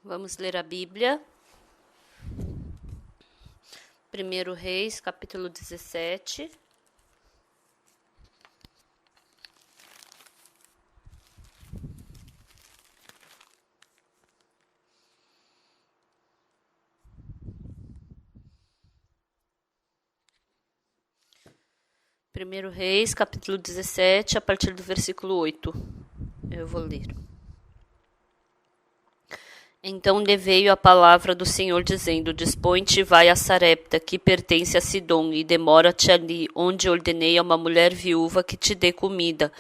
Vamos ler a Bíblia. 1 Reis, capítulo 17. Primeiro Reis, capítulo 17, a partir do versículo 8. Eu vou ler. Então lhe veio a palavra do Senhor, dizendo: Dispõe-te e vai a Sarepta, que pertence a Sidom, e demora-te ali, onde ordenei a uma mulher viúva que te dê comida.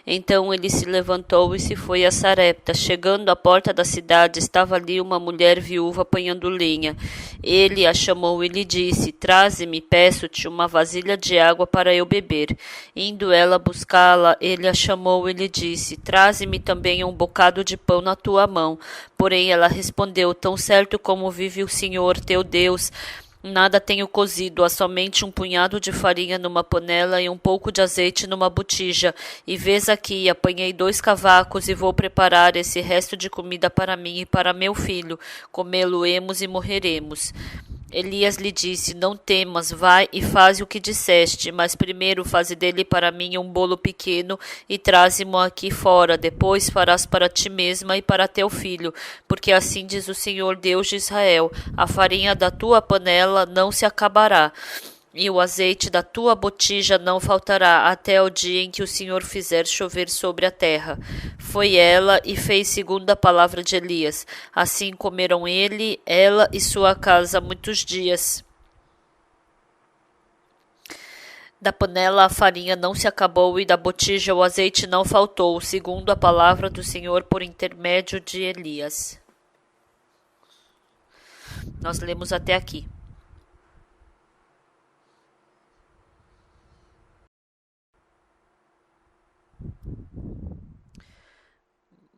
Então ele se levantou e se foi a Sarepta. Chegando à porta da cidade, estava ali uma mulher viúva apanhando lenha. Ele a chamou e lhe disse: Traze-me, peço-te, uma vasilha de água para eu beber. Indo ela buscá-la, ele a chamou e lhe disse: Traze-me também um bocado de pão na tua mão. Porém ela respondeu: Tão certo como vive o Senhor teu Deus, nada tenho cozido, há somente um punhado de farinha numa panela e um pouco de azeite numa botija. E vês aqui, apanhei 2 cavacos e vou preparar esse resto de comida para mim e para meu filho. Comê-lo-emos e morreremos. Elias lhe disse: Não temas, vai e faze o que disseste, mas primeiro faze dele para mim um bolo pequeno e traze-mo aqui fora. Depois farás para ti mesma e para teu filho, porque assim diz o Senhor Deus de Israel: a farinha da tua panela não se acabará, e o azeite da tua botija não faltará, até o dia em que o Senhor fizer chover sobre a terra. Foi ela e fez segundo a palavra de Elias. Assim comeram ele, ela e sua casa muitos dias. Da panela a farinha não se acabou e da botija o azeite não faltou, segundo a palavra do Senhor por intermédio de Elias. Nós lemos até aqui.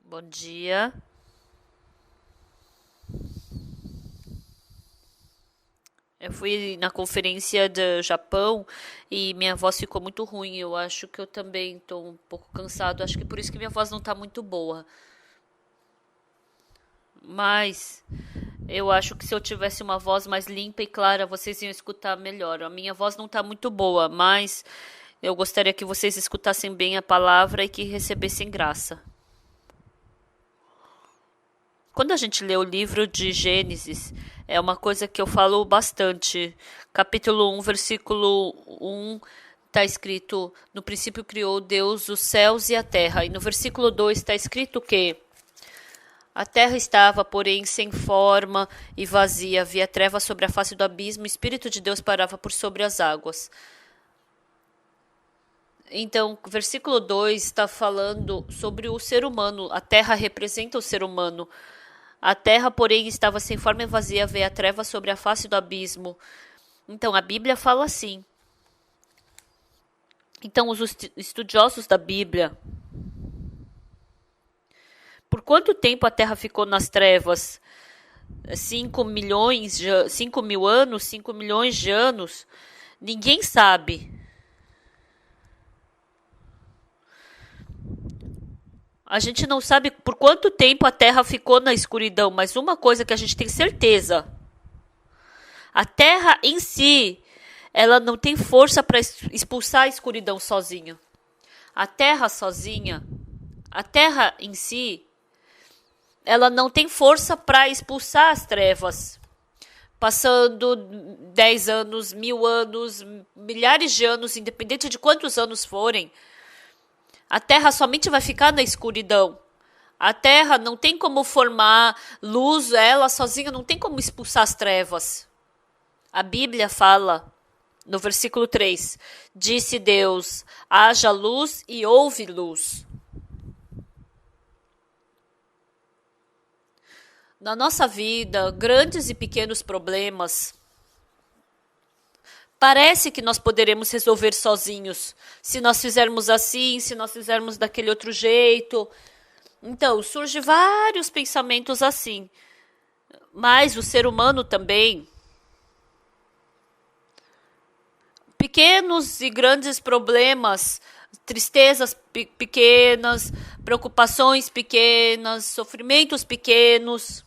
Bom dia. Eu fui na conferência do Japão e minha voz ficou muito ruim. Eu acho que eu também estou um pouco cansado. Acho que por isso que minha voz não está muito boa. Mas eu acho que se eu tivesse uma voz mais limpa e clara, vocês iam escutar melhor. A minha voz não está muito boa, mas eu gostaria que vocês escutassem bem a palavra e que recebessem graça. Quando a gente lê o livro de Gênesis, é uma coisa que eu falo bastante. Capítulo 1, versículo 1, está escrito: No princípio criou Deus os céus e a terra. E no versículo 2 está escrito que a terra estava, porém, sem forma e vazia. Havia trevas sobre a face do abismo. O Espírito de Deus parava por sobre as águas. Então, o versículo 2 está falando sobre o ser humano. A terra representa o ser humano. A terra, porém, estava sem forma e vazia, havia trevas sobre a face do abismo. Então, a Bíblia fala assim. Então, os estudiosos da Bíblia, por quanto tempo a terra ficou nas trevas? 5 mil anos, 5 milhões de anos? Ninguém sabe. A gente não sabe por quanto tempo a Terra ficou na escuridão, mas uma coisa que a gente tem certeza: a Terra em si, ela não tem força para expulsar a escuridão sozinha. A Terra sozinha, a Terra em si, ela não tem força para expulsar as trevas. Passando 10 anos, 1000 anos, milhares de anos, independente de quantos anos forem, a Terra somente vai ficar na escuridão. A Terra não tem como formar luz, ela sozinha não tem como expulsar as trevas. A Bíblia fala, no versículo 3, disse Deus: haja luz e houve luz. Na nossa vida, grandes e pequenos problemas, parece que nós poderemos resolver sozinhos, se nós fizermos assim, se nós fizermos daquele outro jeito. Então, surgem vários pensamentos assim. Mas o ser humano também, pequenos e grandes problemas, tristezas pequenas, preocupações pequenas, sofrimentos pequenos,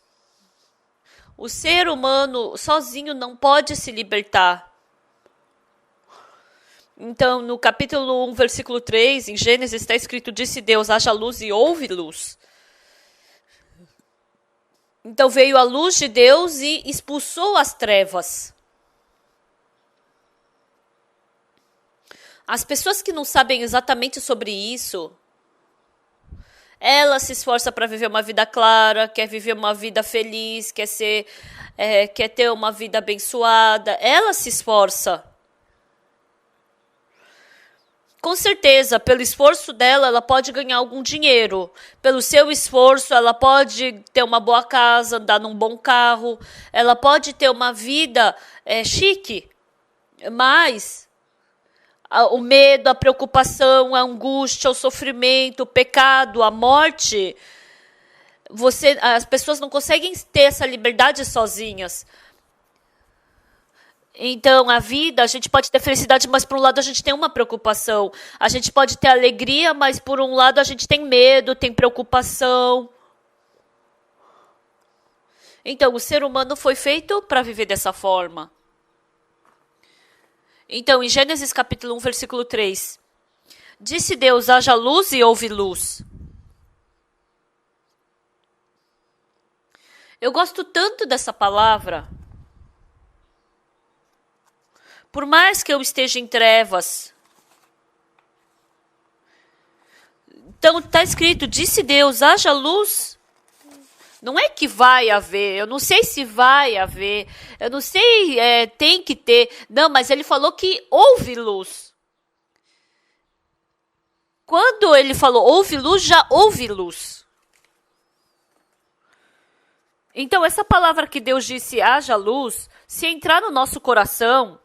O ser humano sozinho não pode se libertar. Então, no capítulo 1, versículo 3, em Gênesis, está escrito: disse Deus, haja luz e houve luz. Então veio a luz de Deus e expulsou as trevas. As pessoas que não sabem exatamente sobre isso, ela se esforça para viver uma vida clara, quer viver uma vida feliz, quer ter uma vida abençoada. Ela se esforça. Com certeza, pelo esforço dela, ela pode ganhar algum dinheiro. Pelo seu esforço, ela pode ter uma boa casa, andar num bom carro. Ela pode ter uma vida chique. Mas o medo, a preocupação, a angústia, o sofrimento, o pecado, a morte, as pessoas não conseguem ter essa liberdade sozinhas. Então, a vida, a gente pode ter felicidade, mas por um lado a gente tem uma preocupação. A gente pode ter alegria, mas por um lado a gente tem medo, tem preocupação. Então, o ser humano foi feito para viver dessa forma. Então, em Gênesis capítulo 1, versículo 3, disse Deus, haja luz e houve luz. Eu gosto tanto dessa palavra. Por mais que eu esteja em trevas. Então está escrito, disse Deus, haja luz. Não é que vai haver, eu não sei se vai haver, eu não sei, tem que ter. Não, mas ele falou que houve luz. Quando ele falou houve luz, já houve luz. Então essa palavra que Deus disse, haja luz, se entrar no nosso coração,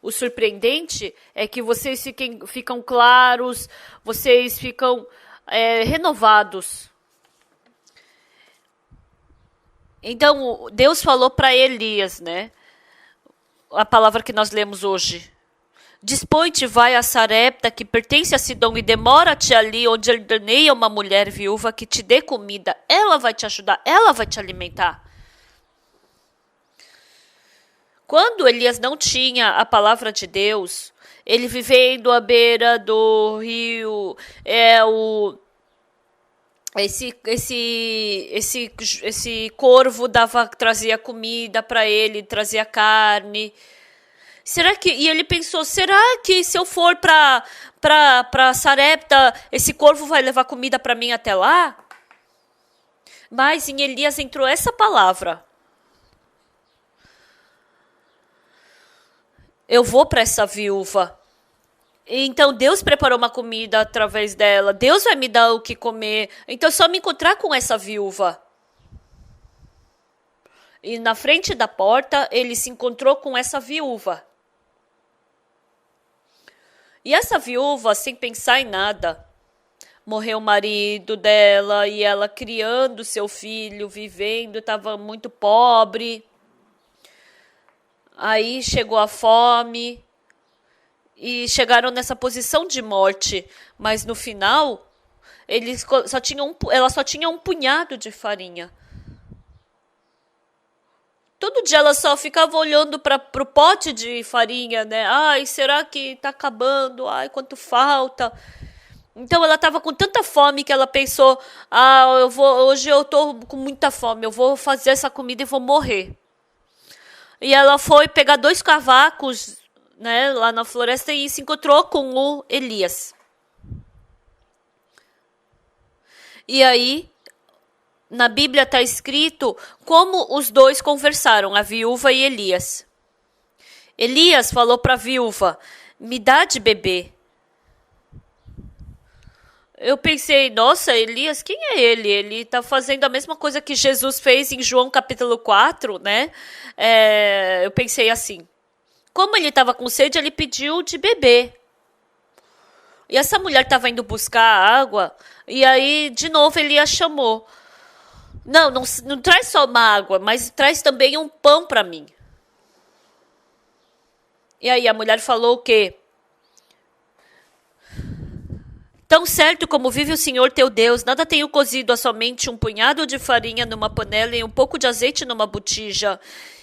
o surpreendente é que vocês ficam claros, vocês ficam renovados. Então, Deus falou para Elias, né? A palavra que nós lemos hoje. Dispõe-te, vai a Sarepta, que pertence a Sidom, e demora-te ali, onde ordenei a uma mulher viúva que te dê comida. Ela vai te ajudar, ela vai te alimentar. Quando Elias não tinha a palavra de Deus, ele vivendo à beira do rio, esse corvo trazia comida para ele, trazia carne. E ele pensou, será que se eu for para Sarepta, esse corvo vai levar comida para mim até lá? Mas em Elias entrou essa palavra. Eu vou para essa viúva. Então Deus preparou uma comida através dela. Deus vai me dar o que comer. Então é só me encontrar com essa viúva. E na frente da porta ele se encontrou com essa viúva. E essa viúva, sem pensar em nada, morreu o marido dela e ela criando seu filho, vivendo, estava muito pobre. Aí chegou a fome e chegaram nessa posição de morte. Mas no final, ela só tinha um punhado de farinha. Todo dia ela só ficava olhando para o pote de farinha, né? Ai, será que está acabando? Ai, quanto falta? Então ela estava com tanta fome que ela pensou, hoje eu estou com muita fome, eu vou fazer essa comida e vou morrer. E ela foi pegar 2 cavacos, né, lá na floresta e se encontrou com o Elias. E aí, na Bíblia está escrito como os dois conversaram, a viúva e Elias. Elias falou para a viúva, me dá de beber. Eu pensei, nossa, Elias, quem é ele? Ele está fazendo a mesma coisa que Jesus fez em João capítulo 4, né? Eu pensei assim, como ele estava com sede, ele pediu de beber. E essa mulher estava indo buscar água, e aí, de novo, Elias chamou. Não traz só uma água, mas traz também um pão para mim. E aí a mulher falou o quê? Tão certo como vive o Senhor teu Deus, nada tenho cozido a somente um punhado de farinha numa panela e um pouco de azeite numa botija.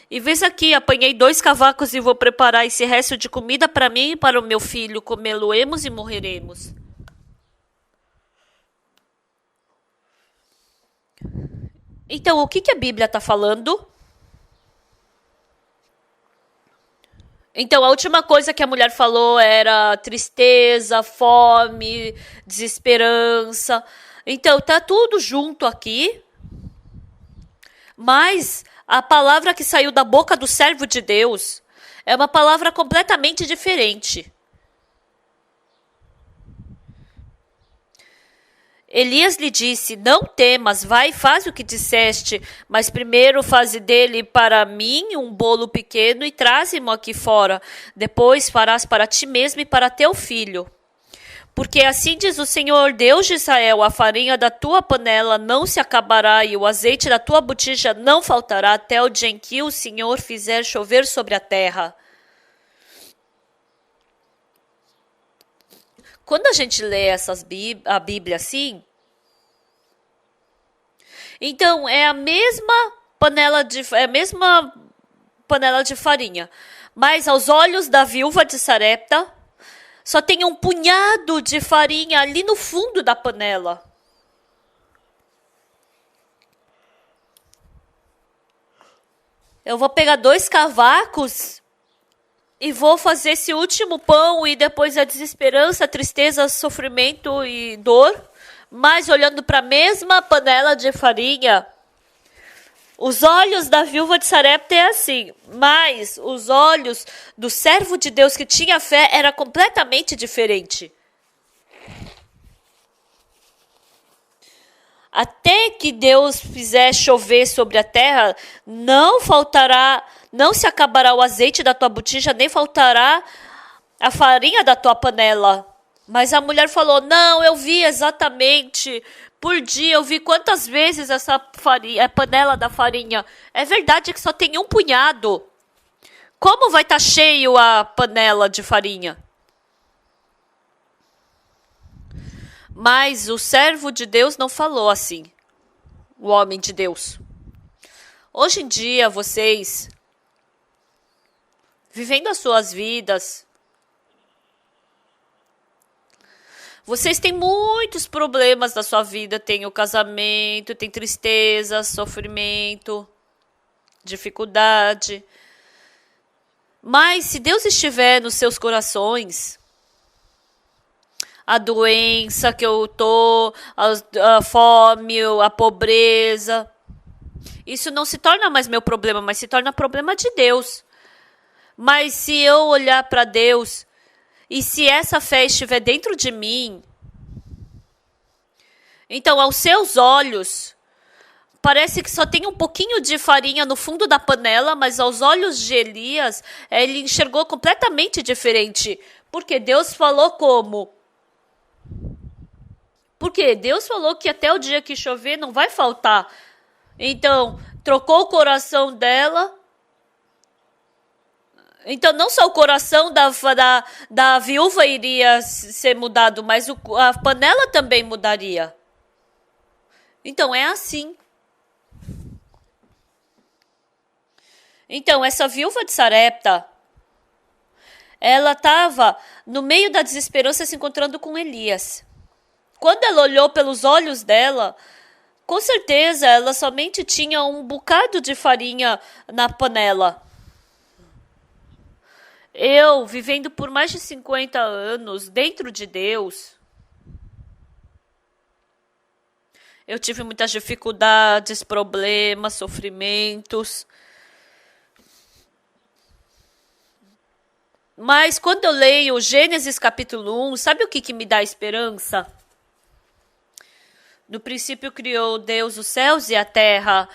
E vês aqui, apanhei 2 cavacos e vou preparar esse resto de comida para mim e para o meu filho. Comê-lo-emos e morreremos. Então, o que a Bíblia está falando? Então, a última coisa que a mulher falou era tristeza, fome, desesperança. Então, tá tudo junto aqui. Mas a palavra que saiu da boca do servo de Deus é uma palavra completamente diferente. Elias lhe disse: não temas, vai e faz o que disseste, mas primeiro faze dele para mim um bolo pequeno e traze-mo aqui fora. Depois farás para ti mesmo e para teu filho. Porque assim diz o Senhor, Deus de Israel, a farinha da tua panela não se acabará e o azeite da tua botija não faltará até o dia em que o Senhor fizer chover sobre a terra. Quando a gente lê a Bíblia assim, então é a mesma panela de farinha, mas aos olhos da viúva de Sarepta, só tem um punhado de farinha ali no fundo da panela. Eu vou pegar 2 cavacos e vou fazer esse último pão e depois a desesperança, a tristeza, sofrimento e dor. Mas olhando para a mesma panela de farinha, os olhos da viúva de Sarepta é assim, mas os olhos do servo de Deus que tinha fé era completamente diferente. Até que Deus fizer chover sobre a terra, não faltará, não se acabará o azeite da tua botija, nem faltará a farinha da tua panela. Mas a mulher falou: não, eu vi exatamente por dia, eu vi quantas vezes essa farinha, a panela da farinha. É verdade que só tem um punhado. Como vai estar cheio a panela de farinha? Mas o servo de Deus não falou assim. O homem de Deus. Hoje em dia, vocês, vivendo as suas vidas, vocês têm muitos problemas na sua vida. Tem o casamento, tem tristeza, sofrimento, dificuldade. Mas se Deus estiver nos seus corações, a doença que eu tô, a fome, a pobreza, isso não se torna mais meu problema, mas se torna problema de Deus. Mas se eu olhar para Deus, e se essa fé estiver dentro de mim, então aos seus olhos, parece que só tem um pouquinho de farinha no fundo da panela, mas aos olhos de Elias, ele enxergou completamente diferente. Porque Deus falou como? Porque Deus falou que até o dia que chover não vai faltar. Então, trocou o coração dela. Então, não só o coração da viúva iria ser mudado, mas a panela também mudaria. Então, é assim. Então, essa viúva de Sarepta, ela estava no meio da desesperança se encontrando com Elias. Quando ela olhou pelos olhos dela, com certeza ela somente tinha um bocado de farinha na panela. Eu, vivendo por mais de 50 anos dentro de Deus, eu tive muitas dificuldades, problemas, sofrimentos. Mas quando eu leio Gênesis capítulo 1, sabe o que me dá esperança? No princípio criou Deus os céus e a terra,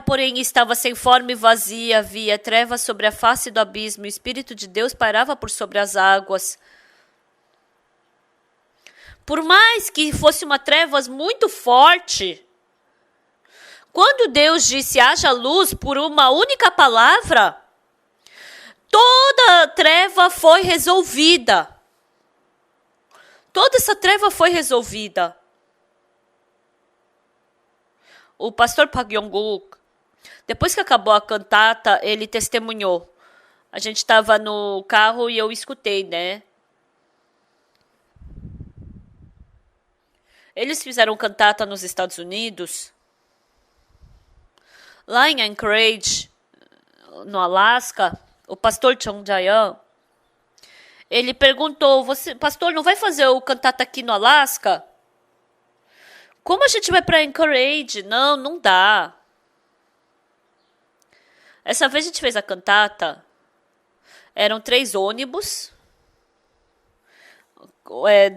porém, estava sem forma e vazia, havia trevas sobre a face do abismo, o Espírito de Deus pairava por sobre as águas. Por mais que fosse uma trevas muito forte, quando Deus disse haja luz por uma única palavra, toda a treva foi resolvida. toda essa treva foi resolvida. O pastor Park Yong-guk, depois que acabou a cantata, ele testemunhou. A gente estava no carro e eu escutei, né? Eles fizeram cantata nos Estados Unidos, lá em Anchorage, no Alasca. O pastor Chung Jae-young, ele perguntou, você, pastor, não vai fazer o cantata aqui no Alasca? Como a gente vai para Anchorage? Não, não dá. Essa vez a gente fez a cantata. Eram 3 ônibus.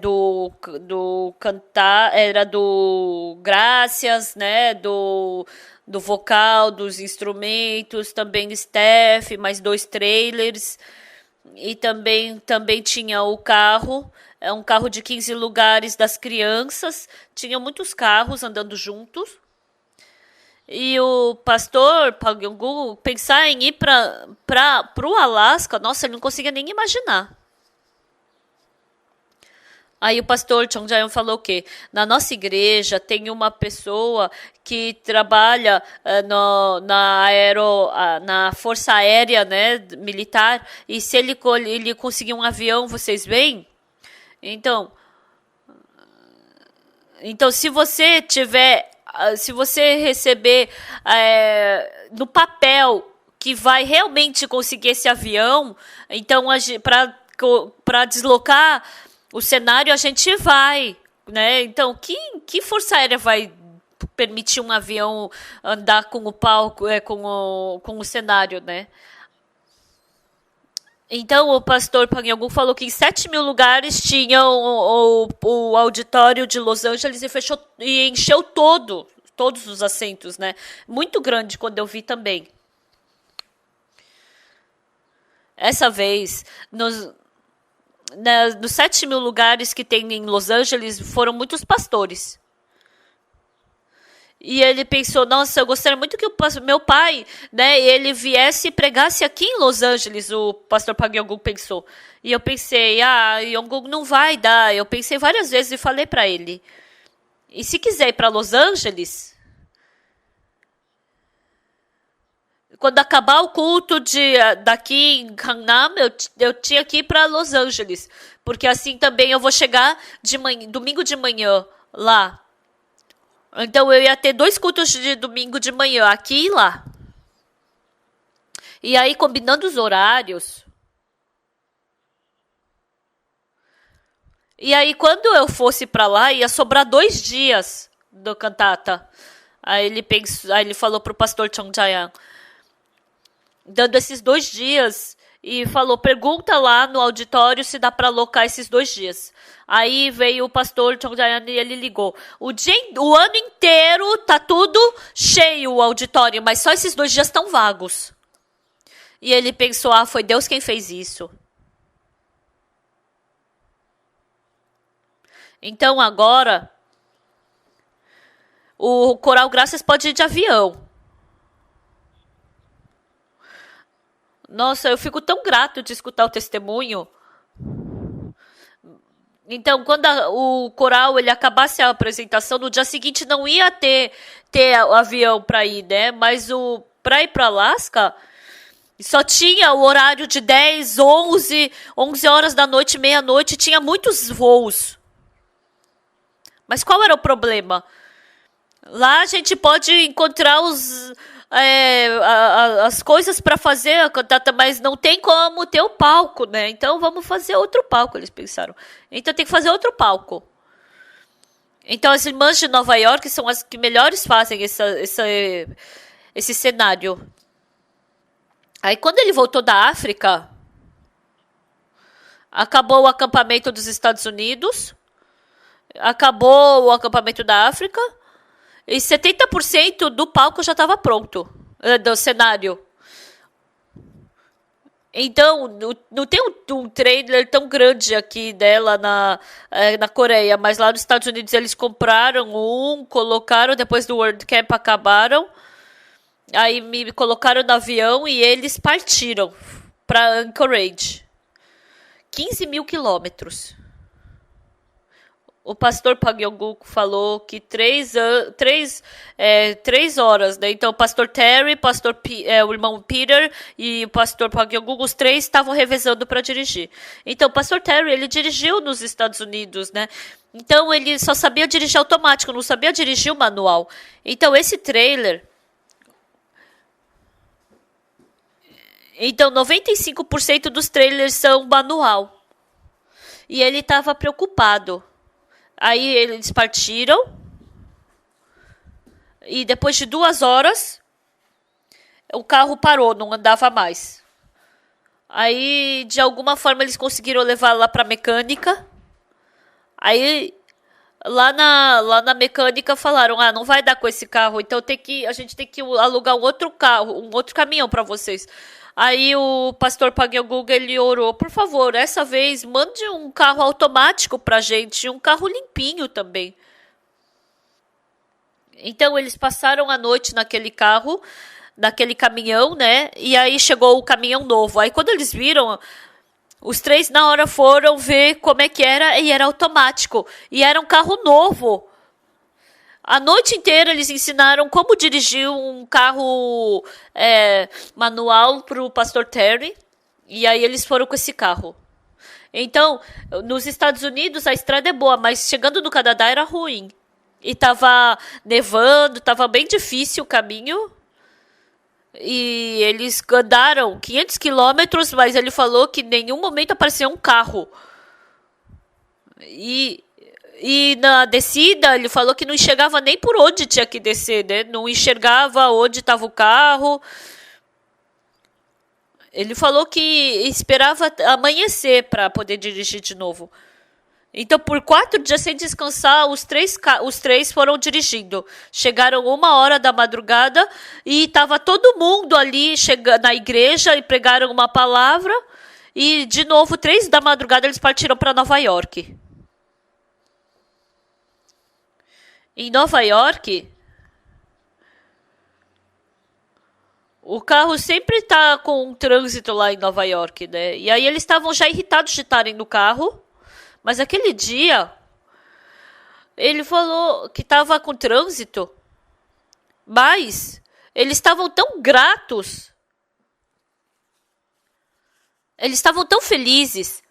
Do cantar, era do Gracias, né? Do vocal, dos instrumentos, também staff, mais 2 trailers. E também tinha o carro. É um carro de 15 lugares das crianças. Tinha muitos carros andando juntos. E o pastor Park Yong-guk pensar em ir para o Alasca, nossa, ele não conseguia nem imaginar. Aí o pastor Chung Jae-young falou que na nossa igreja tem uma pessoa que trabalha na Força Aérea, né, militar, e se ele conseguir um avião, vocês vêm? Então, se você receber no papel que vai realmente conseguir esse avião, então para deslocar o cenário a gente vai, né? Então, que Força Aérea vai permitir um avião andar com o palco, com o cenário, né? Então, o pastor Park Yong-guk falou que em 7.000 lugares tinha o auditório de Los Angeles e encheu todos os assentos, né? Muito grande quando eu vi também. Essa vez, nos 7.000 lugares que tem em Los Angeles, foram muitos pastores. E ele pensou, nossa, eu gostaria muito que o meu pai, né, ele viesse e pregasse aqui em Los Angeles, o pastor Park Yong-guk pensou. E eu pensei, Yong-guk não vai dar. Eu pensei várias vezes e falei para ele, e se quiser ir para Los Angeles, quando acabar o culto daqui em Gangnam, eu tinha que ir para Los Angeles, porque assim também eu vou chegar domingo de manhã lá. Então eu ia ter 2 cultos de domingo de manhã, aqui e lá. E aí, combinando os horários. E aí, quando eu fosse para lá, ia sobrar 2 dias do cantata. Aí ele falou pro pastor Chung Jae-young, dando esses 2 dias, e falou, pergunta lá no auditório se dá para alocar esses 2 dias. Aí veio o pastor Chung Jae-young e ele ligou. O ano inteiro tá tudo cheio o auditório, mas só esses 2 dias estão vagos. E ele pensou, foi Deus quem fez isso. Então agora, o Coral Graças pode ir de avião. Nossa, eu fico tão grato de escutar o testemunho. Então, quando o coral ele acabasse a apresentação, no dia seguinte não ia ter o avião para ir, né? Mas para ir para Alasca, só tinha o horário de 10, 11 horas da noite, meia-noite, tinha muitos voos. Mas qual era o problema? Lá a gente pode encontrar as coisas para fazer a cantata, mas não tem como ter o palco, né? Então vamos fazer outro palco, eles pensaram. Então tem que fazer outro palco. Então as irmãs de Nova York são as que melhores fazem esse cenário. Aí quando ele voltou da África, acabou o acampamento dos Estados Unidos, acabou o acampamento da África, e 70% do palco já estava pronto, do cenário. Então, não tem um trailer tão grande aqui dela na Coreia, mas lá nos Estados Unidos eles compraram colocaram, depois do World Camp acabaram, aí me colocaram no avião e eles partiram para Anchorage. 15.000 quilômetros. o pastor Park Yong-guk falou que 3 horas, né? Então, o pastor Terry, o irmão Peter e o pastor Park Yong-guk, os três estavam revezando para dirigir. Então, o pastor Terry, ele dirigiu nos Estados Unidos, né? Então, ele só sabia dirigir automático, não sabia dirigir o manual. Então, esse trailer... Então, 95% dos trailers são manual. E ele estava preocupado. Aí eles partiram. E depois de 2 horas, o carro parou, não andava mais. Aí, de alguma forma, eles conseguiram levar lá para a mecânica. Aí, lá na mecânica falaram, não vai dar com esse carro, então a gente tem que alugar um outro carro, um outro caminhão para vocês. Aí o pastor Park Yong-guk, ele orou, por favor, essa vez mande um carro automático pra gente, um carro limpinho também. Então eles passaram a noite naquele carro, naquele caminhão, né? E aí chegou o caminhão novo. Aí quando eles viram, os três na hora foram ver como é que era e era automático. E era um carro novo. A noite inteira eles ensinaram como dirigir um carro manual para o pastor Terry. E aí eles foram com esse carro. Então, nos Estados Unidos a estrada é boa, mas chegando no Canadá era ruim. E tava nevando, tava bem difícil o caminho. E eles andaram 500 quilômetros, mas ele falou que em nenhum momento apareceu um carro. E na descida, ele falou que não enxergava nem por onde tinha que descer, né? Não enxergava onde estava o carro. Ele falou que esperava amanhecer para poder dirigir de novo. Então, por 4 dias sem descansar, os três foram dirigindo. Chegaram 1 hora da madrugada e estava todo mundo ali na igreja e pregaram uma palavra. E, de novo, 3 da madrugada, eles partiram para Nova York. Em Nova York, o carro sempre está com um trânsito lá em Nova York, né? E aí eles estavam já irritados de estarem no carro. Mas aquele dia, ele falou que estava com trânsito. Mas eles estavam tão gratos. Eles estavam tão felizes.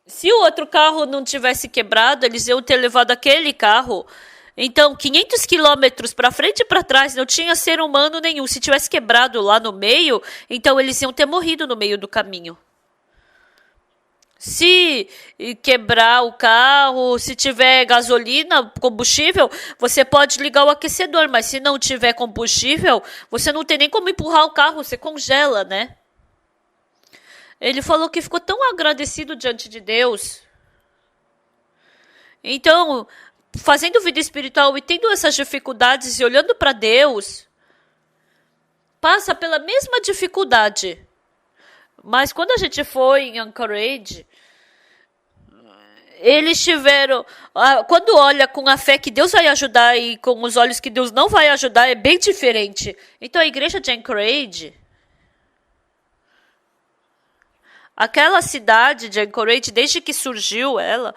Se o outro carro não tivesse quebrado, eles iam ter levado aquele carro. Então, 500 quilômetros para frente e para trás, não tinha ser humano nenhum. Se tivesse quebrado lá no meio, então eles iam ter morrido no meio do caminho. Se quebrar o carro, se tiver gasolina, combustível, você pode ligar o aquecedor, mas se não tiver combustível, você não tem nem como empurrar o carro, você congela, né? Ele falou que ficou tão agradecido diante de Deus. Então, fazendo vida espiritual e tendo essas dificuldades e olhando para Deus, passa pela mesma dificuldade. Mas quando a gente foi em Anchorage, eles tiveram... Quando olha com a fé que Deus vai ajudar e com os olhos que Deus não vai ajudar, é bem diferente. Então a igreja de Anchorage, aquela cidade de Anchorage, desde que surgiu ela,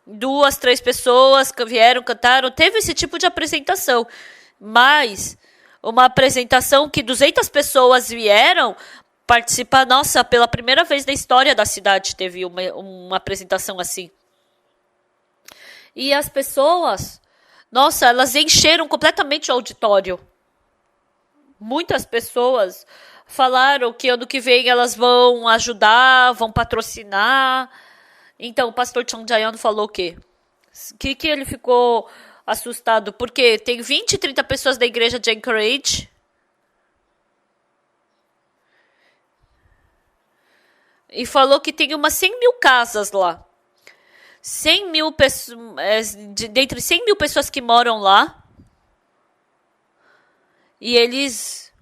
2, 3 pessoas vieram, cantaram, teve esse tipo de apresentação. Mas uma apresentação que 200 pessoas vieram participar, nossa, pela primeira vez na história da cidade teve uma apresentação assim. E as pessoas, nossa, elas encheram completamente o auditório. Muitas pessoas falaram que ano que vem elas vão ajudar, vão patrocinar. Então o pastor Chung Jae-yeon falou o quê? Que ele ficou assustado? Porque tem 20, 30 pessoas da igreja de Anchorage. E falou que tem umas 100 mil casas lá. 100 mil pessoas, dentre 100 mil pessoas que moram lá. E eles...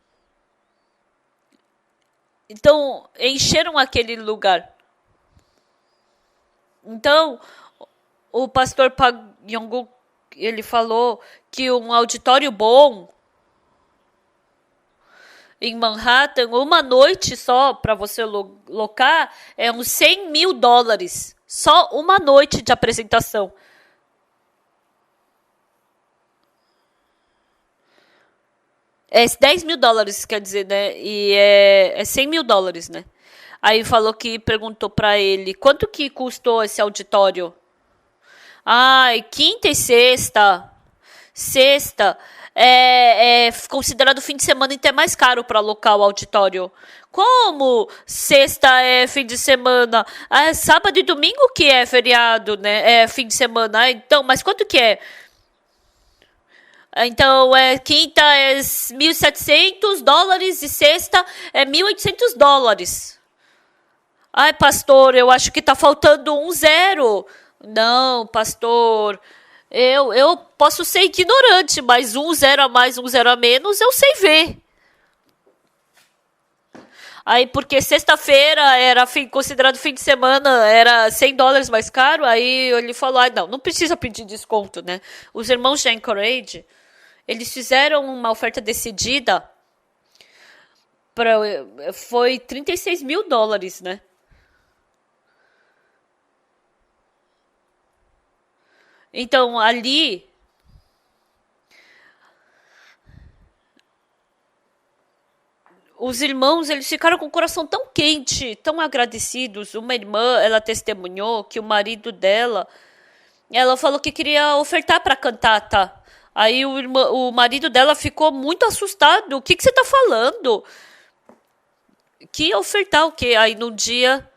Então, encheram aquele lugar. Então, o pastor Park Yong-guk, ele falou que um auditório bom em Manhattan, uma noite só para você locar, é uns $100 mil. Só uma noite de apresentação. É US$ 10.000, quer dizer, né? E é US$ 100.000, né? Aí falou que perguntou pra ele quanto que custou esse auditório. Ai, quinta e sexta. Sexta é considerado fim de semana, então é mais caro para alocar o auditório. Como sexta é fim de semana? Ah, sábado e domingo que é feriado, né? É fim de semana. Ah, então, mas quanto que é? Então, quinta é US$ 1.700 e sexta é US$ 1.800. Ai, pastor, eu acho que tá faltando um zero. Não, pastor, eu posso ser ignorante, mas um zero a mais, um zero a menos, eu sei ver. Aí, porque sexta-feira era considerado fim de semana, era US$ 100 mais caro, aí ele falou, não precisa pedir desconto, né? Os irmãos de Anchorage, eles fizeram uma oferta decidida, foi US$ 36.000, né? Então, ali, os irmãos, eles ficaram com o coração tão quente, tão agradecidos. Uma irmã, ela testemunhou que o marido dela, ela falou que queria ofertar para a cantata. Aí o marido dela ficou muito assustado. O que você está falando? Que ofertar o quê? Aí no dia,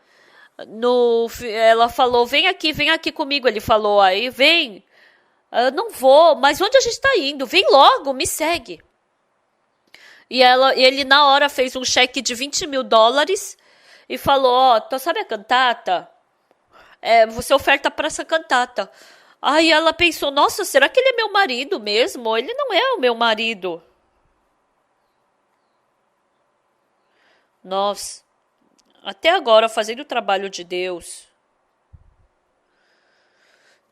ela falou, vem aqui comigo. Ele falou, aí vem. Eu não vou, mas onde a gente está indo? Vem logo, me segue. Ele na hora fez um cheque de US$ 20.000 e falou, sabe a cantata? Você oferta para essa cantata. Aí ela pensou, nossa, será que ele é meu marido mesmo? Ele não é o meu marido. Nós, até agora, fazendo o trabalho de Deus,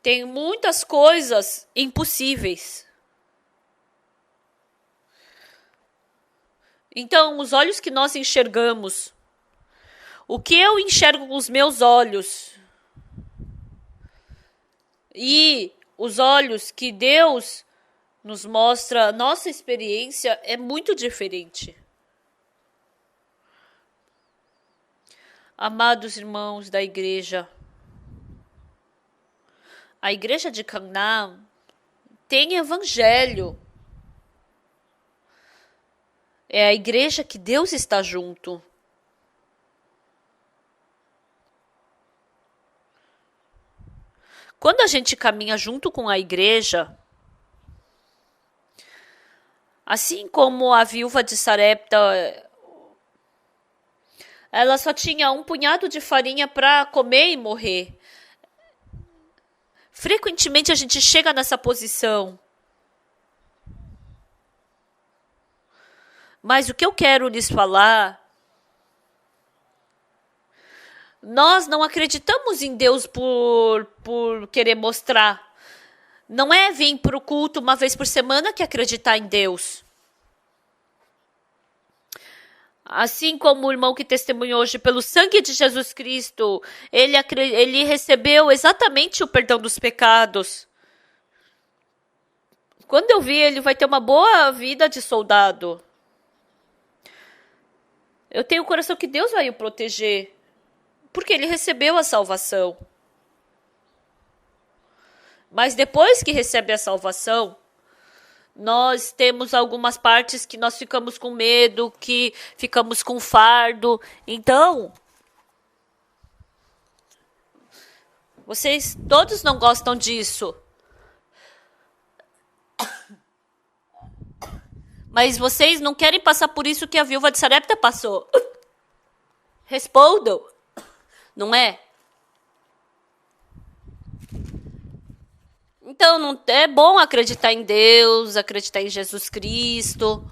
tem muitas coisas impossíveis. Então, os olhos que nós enxergamos, o que eu enxergo com os meus olhos e os olhos que Deus nos mostra, nossa experiência é muito diferente. Amados irmãos da igreja, a igreja de Canaã tem evangelho. É a igreja que Deus está junto. Quando a gente caminha junto com a igreja, assim como a viúva de Sarepta, ela só tinha um punhado de farinha para comer e morrer. Frequentemente a gente chega nessa posição. Mas o que eu quero lhes falar, nós não acreditamos em Deus por querer mostrar. Não é vir para o culto uma vez por semana que acreditar em Deus. Assim como o irmão que testemunhou hoje, pelo sangue de Jesus Cristo, ele recebeu exatamente o perdão dos pecados. Quando eu vi, ele vai ter uma boa vida de soldado. Eu tenho o coração que Deus vai o proteger, porque ele recebeu a salvação. Mas depois que recebe a salvação, nós temos algumas partes que nós ficamos com medo, que ficamos com fardo. Então, vocês todos não gostam disso. Mas vocês não querem passar por isso que a viúva de Sarepta passou. Respondam. Não é? Então, não é bom acreditar em Deus, acreditar em Jesus Cristo,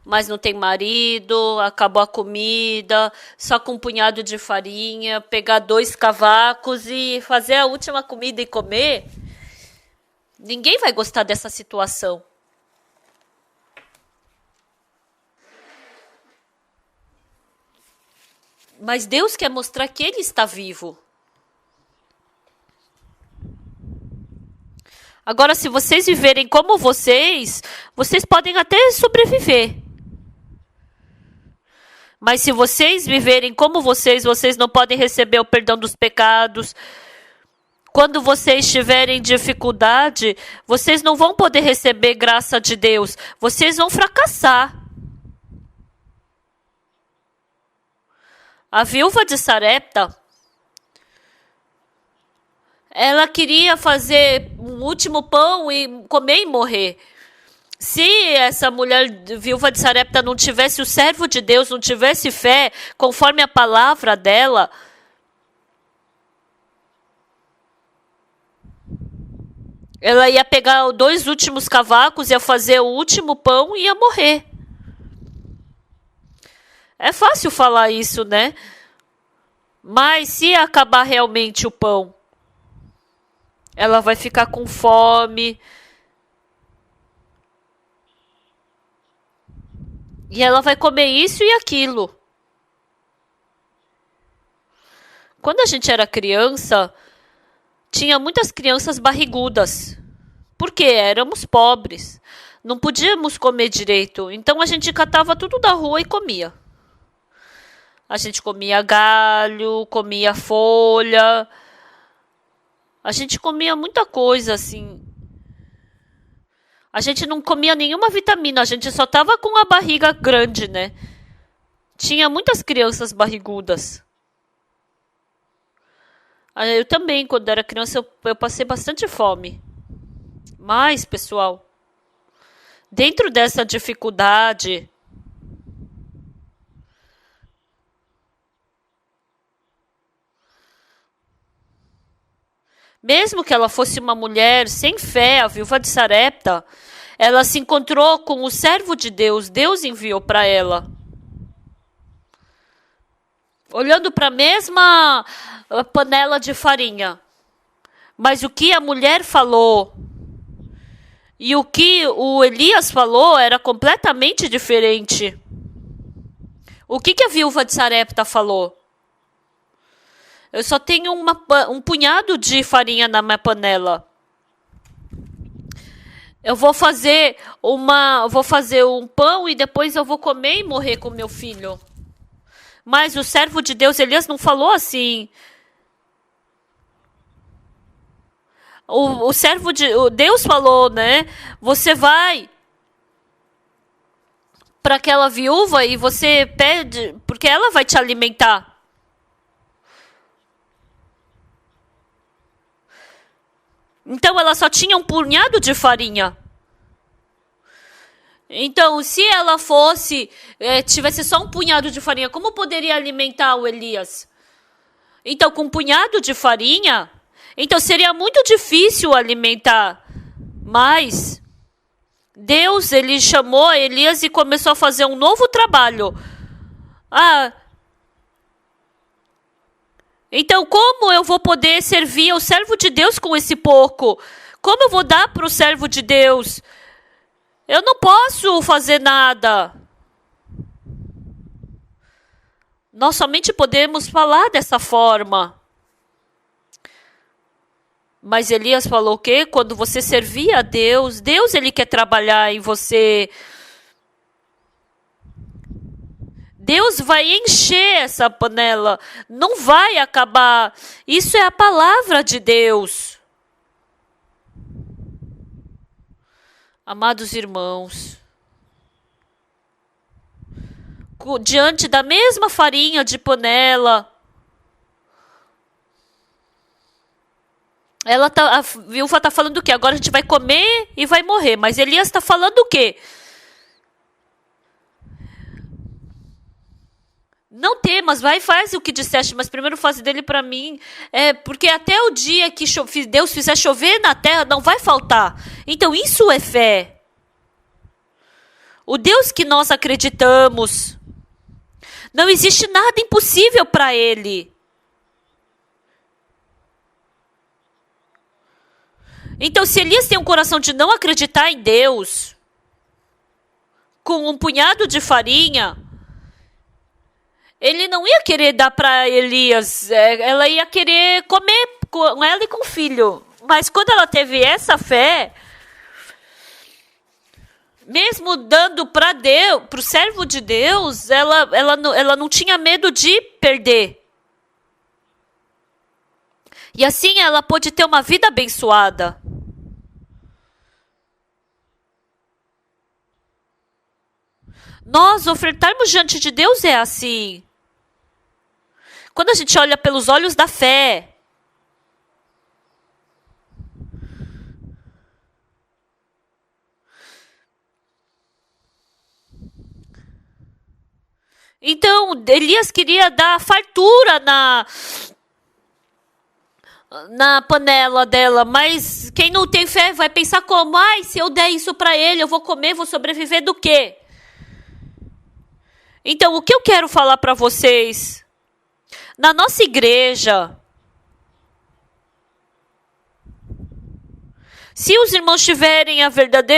mas não tem marido, acabou a comida, só com um punhado de farinha, pegar 2 cavacos e fazer a última comida e comer. Ninguém vai gostar dessa situação. Mas Deus quer mostrar que Ele está vivo. Agora, se vocês viverem como vocês podem até sobreviver. Mas se vocês viverem como vocês não podem receber o perdão dos pecados. Quando vocês tiverem dificuldade, vocês não vão poder receber graça de Deus. Vocês vão fracassar. A viúva de Sarepta, ela queria fazer um último pão e comer e morrer. Se essa mulher viúva de Sarepta não tivesse o servo de Deus, não tivesse fé, conforme a palavra dela, ela ia pegar 2 últimos cavacos, ia fazer o último pão e ia morrer. É fácil falar isso, né? Mas se acabar realmente o pão, ela vai ficar com fome. E ela vai comer isso e aquilo. Quando a gente era criança, tinha muitas crianças barrigudas. Porque éramos pobres. Não podíamos comer direito. Então a gente catava tudo da rua e comia. A gente comia galho, comia folha. A gente comia muita coisa, assim. A gente não comia nenhuma vitamina. A gente só tava com a barriga grande, né? Tinha muitas crianças barrigudas. Eu também, quando era criança, eu passei bastante fome. Mas, pessoal, dentro dessa dificuldade, mesmo que ela fosse uma mulher sem fé, a viúva de Sarepta, ela se encontrou com o servo de Deus. Deus enviou para ela. Olhando para a mesma panela de farinha. Mas o que a mulher falou e o que o Elias falou era completamente diferente. O que a viúva de Sarepta falou? Eu só tenho um punhado de farinha na minha panela. Eu vou fazer um pão e depois eu vou comer e morrer com meu filho. Mas o servo de Deus, Elias, não falou assim. Deus falou, né? Você vai para aquela viúva e você pede, porque ela vai te alimentar. Então ela só tinha um punhado de farinha. Então, se ela tivesse só um punhado de farinha, como poderia alimentar o Elias? Então, com um punhado de farinha, então seria muito difícil alimentar. Mas Deus, ele chamou Elias e começou a fazer um novo trabalho. Então, como eu vou poder servir ao servo de Deus com esse pouco? Como eu vou dar para o servo de Deus? Eu não posso fazer nada. Nós somente podemos falar dessa forma. Mas Elias falou o quê? Quando você servir a Deus, Deus ele quer trabalhar em você. Deus vai encher essa panela. Não vai acabar. Isso é a palavra de Deus. Amados irmãos, diante da mesma farinha de panela, a viúva está falando o quê? Agora a gente vai comer e vai morrer. Mas Elias está falando o quê? Não temas, vai, faz o que disseste, mas primeiro faz dele para mim. Porque até o dia que Deus fizer chover na terra, não vai faltar. Então isso é fé. O Deus que nós acreditamos, não existe nada impossível para Ele. Então, se Elias tem um coração de não acreditar em Deus, com um punhado de farinha, ele não ia querer dar para Elias, ela ia querer comer com ela e com o filho. Mas quando ela teve essa fé, mesmo dando para Deus, para o servo de Deus, ela não tinha medo de perder. E assim ela pôde ter uma vida abençoada. Nós ofertarmos diante de Deus é assim. Quando a gente olha pelos olhos da fé, então Elias queria dar fartura na panela dela, mas quem não tem fé vai pensar como? Ai, se eu der isso para ele, eu vou comer, vou sobreviver do quê? Então, o que eu quero falar para vocês? Na nossa igreja, se os irmãos tiverem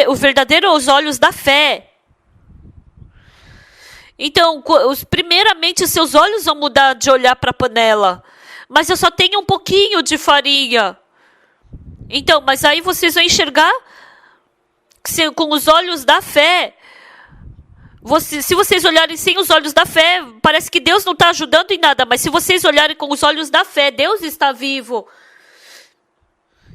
os verdadeiros olhos da fé, então, primeiramente, seus olhos vão mudar de olhar para a panela. Mas eu só tenho um pouquinho de farinha. Então, mas aí vocês vão enxergar com os olhos da fé. Se vocês olharem sem os olhos da fé, parece que Deus não está ajudando em nada. Mas se vocês olharem com os olhos da fé, Deus está vivo.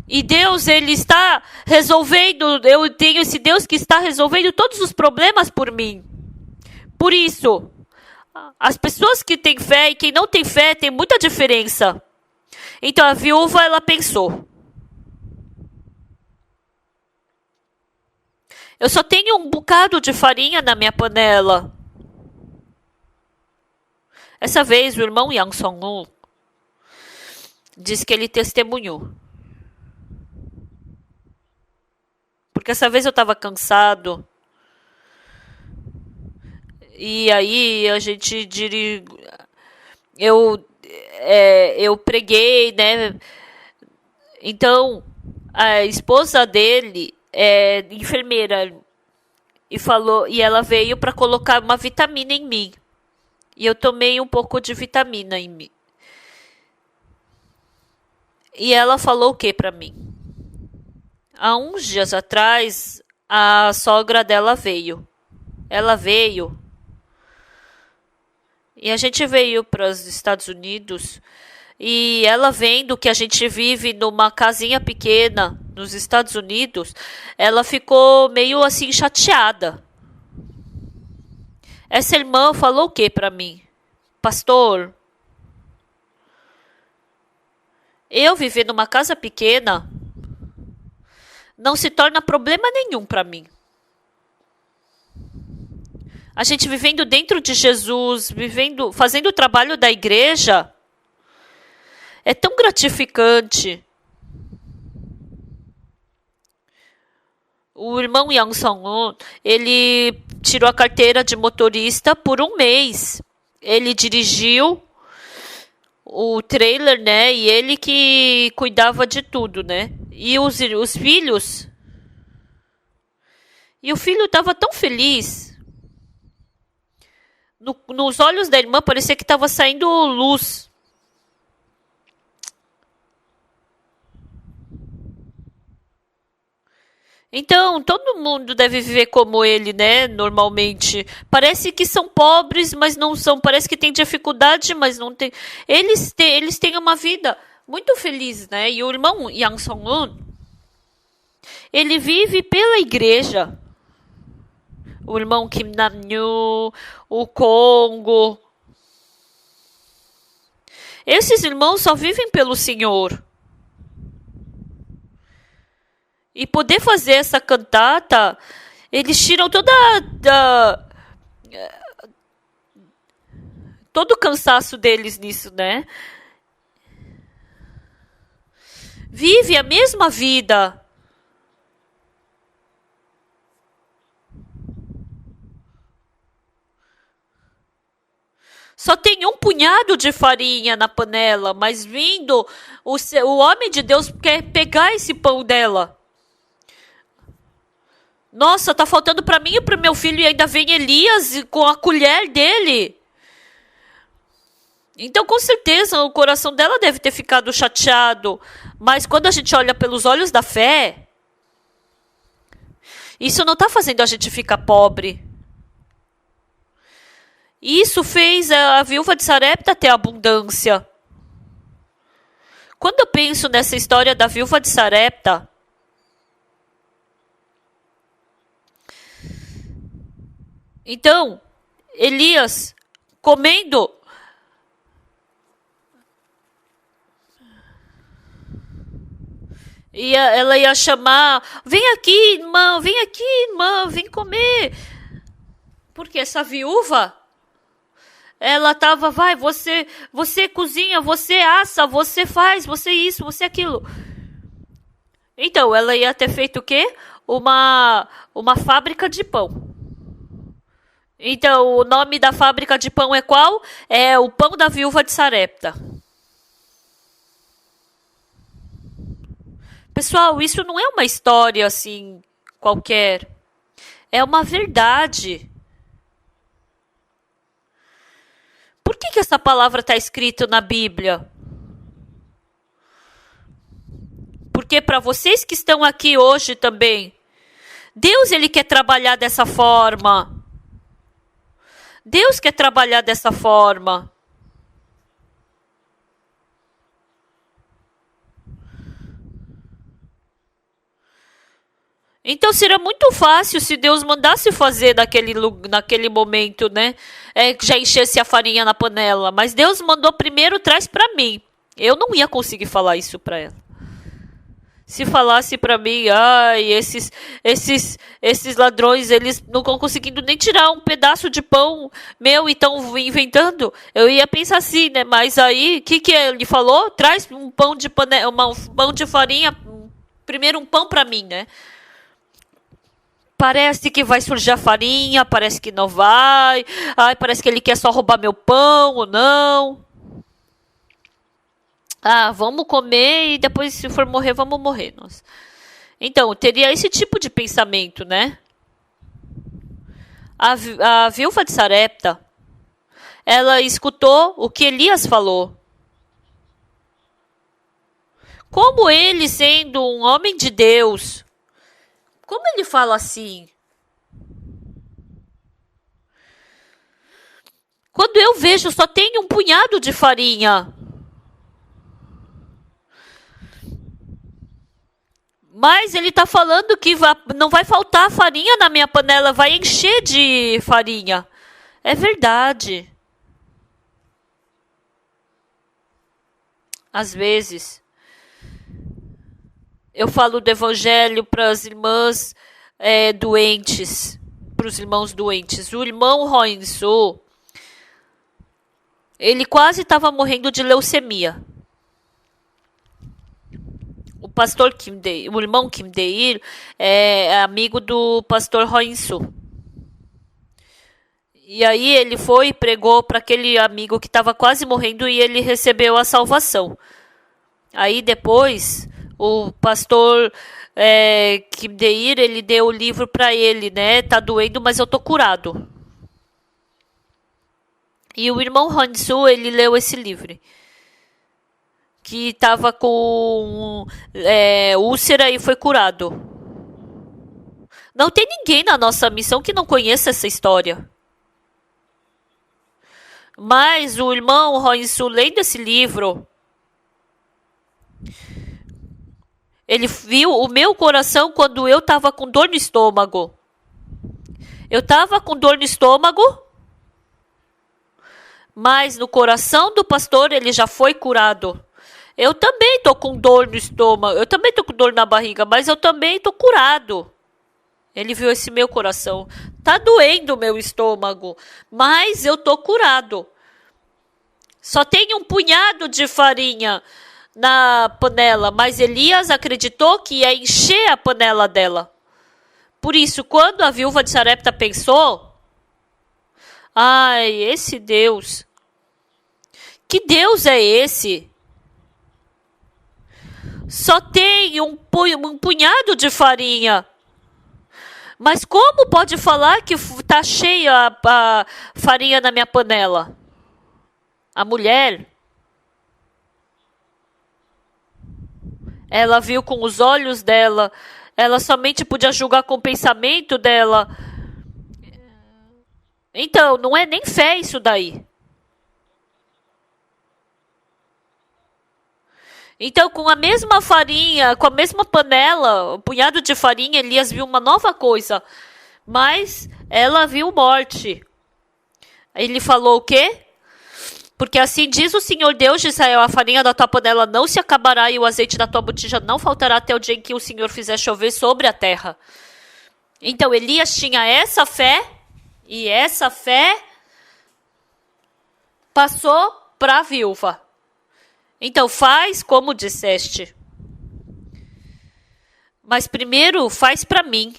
E Deus, Ele está resolvendo. Eu tenho esse Deus que está resolvendo todos os problemas por mim. Por isso, as pessoas que têm fé e quem não tem fé tem muita diferença. Então a viúva, ela pensou: eu só tenho um bocado de farinha na minha panela. Essa vez o irmão Yang Song-un disse que ele testemunhou. Porque essa vez eu estava cansado. E aí a gente eu preguei, né? Então a esposa dele é enfermeira e ela veio para colocar uma vitamina em mim. E eu tomei um pouco de vitamina em mim. E ela falou o que para mim? Há uns dias atrás a sogra dela veio. Ela veio. E a gente veio para os Estados Unidos e ela vendo que a gente vive numa casinha pequena nos Estados Unidos, ela ficou meio assim chateada. Essa irmã falou o que para mim? Pastor, eu viver numa casa pequena não se torna problema nenhum para mim. A gente vivendo dentro de Jesus, fazendo o trabalho da igreja, é tão gratificante. O irmão Yang Song-un, ele tirou a carteira de motorista por um mês. Ele dirigiu o trailer, né? E ele que cuidava de tudo, né? E os filhos... E o filho estava tão feliz. Nos olhos da irmã parecia que estava saindo luz. Então, todo mundo deve viver como ele, né? Normalmente. Parece que são pobres, mas não são. Parece que tem dificuldade, mas não tem. Eles têm uma vida muito feliz, né? E o irmão Yang Song-un, ele vive pela igreja. O irmão Kim Nam-nyu, o Congo. Esses irmãos só vivem pelo Senhor. E poder fazer essa cantata, eles tiram todo o cansaço deles nisso, né? Vive a mesma vida. Só tem um punhado de farinha na panela, mas vindo o homem de Deus quer pegar esse pão dela. Nossa, tá faltando para mim e para o meu filho e ainda vem Elias com a colher dele. Então, com certeza, o coração dela deve ter ficado chateado. Mas quando a gente olha pelos olhos da fé, isso não está fazendo a gente ficar pobre. Isso fez a viúva de Sarepta ter abundância. Quando eu penso nessa história da viúva de Sarepta, então, Elias comendo. Ela ia chamar, vem aqui, irmã, vem comer. Porque essa viúva, ela tava, vai, você cozinha, você assa, você faz, você isso, você aquilo. Então, ela ia ter feito o quê? Uma fábrica de pão. Então, o nome da fábrica de pão é qual? É o pão da viúva de Sarepta. Pessoal, isso não é uma história assim qualquer. É uma verdade. Por que essa palavra está escrita na Bíblia? Porque para vocês que estão aqui hoje também, Deus ele quer trabalhar dessa forma. Deus quer trabalhar dessa forma. Então seria muito fácil se Deus mandasse fazer naquele momento, né? Já enchesse a farinha na panela. Mas Deus mandou primeiro, traz para mim. Eu não ia conseguir falar isso para ela. Se falasse para mim, ai, esses ladrões, eles não estão conseguindo nem tirar um pedaço de pão meu e estão inventando, eu ia pensar assim, né? Mas aí, o que ele falou? Traz um pão de um pão de farinha, primeiro um pão para mim, né? Parece que vai surgir a farinha, parece que não vai. Ai, parece que ele quer só roubar meu pão ou não. Ah, vamos comer e depois, se for morrer, vamos morrer. Nossa. Então, teria esse tipo de pensamento, né? A viúva de Sarepta, ela escutou o que Elias falou. Como ele, sendo um homem de Deus, como ele fala assim? Quando eu vejo, só tem um punhado de farinha. Mas ele está falando que não vai faltar farinha na minha panela, vai encher de farinha. É verdade. Às vezes, eu falo do evangelho para as irmãs doentes, para os irmãos doentes. O irmão Roinsu, ele quase estava morrendo de leucemia. O pastor o irmão Kim Deir é amigo do pastor Roinsu. E aí ele foi e pregou para aquele amigo que estava quase morrendo e ele recebeu a salvação. Aí depois o pastor Kim Deir, ele deu o livro para ele, né? Tá doendo, mas eu tô curado. E o irmão Roinsu, ele leu esse livro. Que estava com úlcera e foi curado. Não tem ninguém na nossa missão que não conheça essa história. Mas o irmão Roinsu, lendo esse livro, ele viu o meu coração quando eu estava com dor no estômago. Eu estava com dor no estômago, mas no coração do pastor ele já foi curado. Eu também tô com dor no estômago, eu também tô com dor na barriga, mas eu também tô curado. Ele viu esse meu coração. Tá doendo o meu estômago, mas eu tô curado. Só tem um punhado de farinha na panela, mas Elias acreditou que ia encher a panela dela. Por isso, quando a viúva de Sarepta pensou, ai, esse Deus, que Deus é esse? Só tem um punhado de farinha. Mas como pode falar que está cheia a farinha na minha panela? A mulher, ela viu com os olhos dela, ela somente podia julgar com o pensamento dela. Então, não é nem fé isso daí. Então, com a mesma farinha, com a mesma panela, um punhado de farinha, Elias viu uma nova coisa. Mas ela viu morte. Ele falou o quê? Porque assim diz o Senhor Deus de Israel, a farinha da tua panela não se acabará e o azeite da tua botija não faltará até o dia em que o Senhor fizer chover sobre a terra. Então, Elias tinha essa fé, e essa fé passou para a viúva. Então, faz como disseste. Mas primeiro, faz para mim.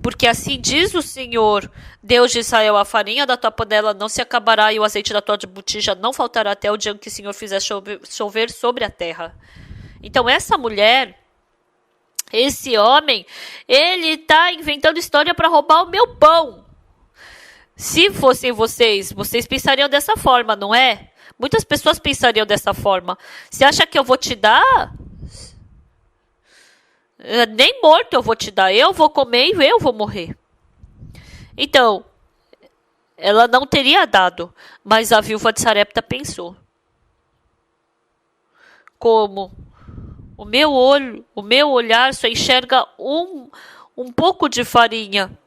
Porque assim diz o Senhor, Deus de Israel, a farinha da tua panela não se acabará e o azeite da tua botija não faltará até o dia em que o Senhor fizer chover sobre a terra. Então, essa mulher, esse homem, ele está inventando história para roubar o meu pão. Se fossem vocês pensariam dessa forma, não é? Muitas pessoas pensariam dessa forma. Você acha que eu vou te dar? Nem morto eu vou te dar. Eu vou comer e eu vou morrer. Então, ela não teria dado. Mas a viúva de Sarepta pensou. Como? O meu olhar só enxerga um pouco de farinha.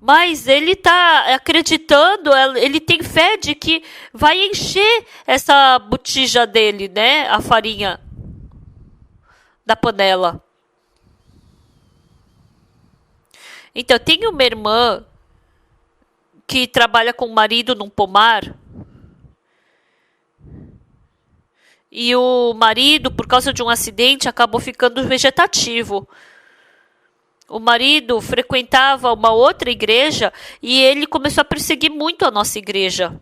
Mas ele está acreditando, ele tem fé de que vai encher essa botija dele, né? A farinha da panela. Então, tem uma irmã que trabalha com o marido num pomar. E o marido, por causa de um acidente, acabou ficando vegetativo. O marido frequentava uma outra igreja e ele começou a perseguir muito a nossa igreja.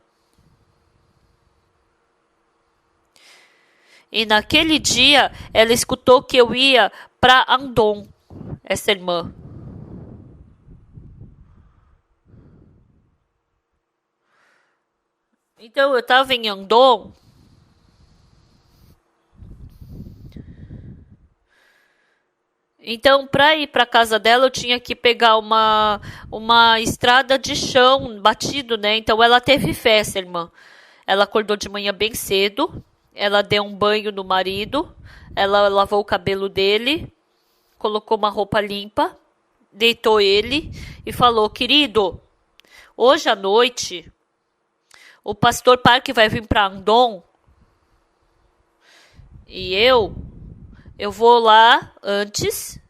E naquele dia, ela escutou que eu ia para Andon, essa irmã. Então, eu estava em Andon. Então, para ir para a casa dela, eu tinha que pegar uma estrada de chão batido, né? Então, ela teve fé, essa irmã. Ela acordou de manhã bem cedo, ela deu um banho no marido, ela lavou o cabelo dele, colocou uma roupa limpa, deitou ele e falou: querido, hoje à noite, o pastor Parque vai vir para Andon e eu vou lá antes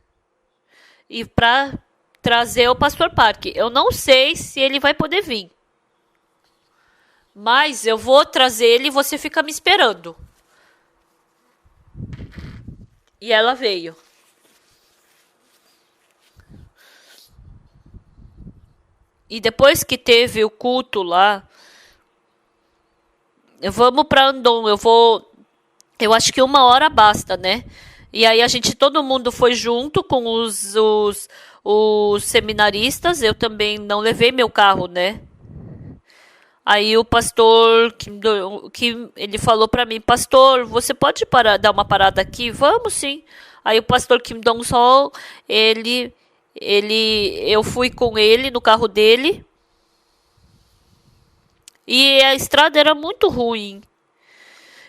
e para trazer o pastor Parque. Eu não sei se ele vai poder vir, mas eu vou trazer ele e você fica me esperando. E ela veio. E depois que teve o culto lá, vamos para Andon. Eu acho que 1 hora basta, né? E aí todo mundo foi junto com os seminaristas. Eu também não levei meu carro, né? Aí o pastor que ele falou para mim: pastor, você pode dar uma parada aqui? Vamos, sim. Aí o pastor Kim Dong-sol, eu fui com ele no carro dele. E a estrada era muito ruim.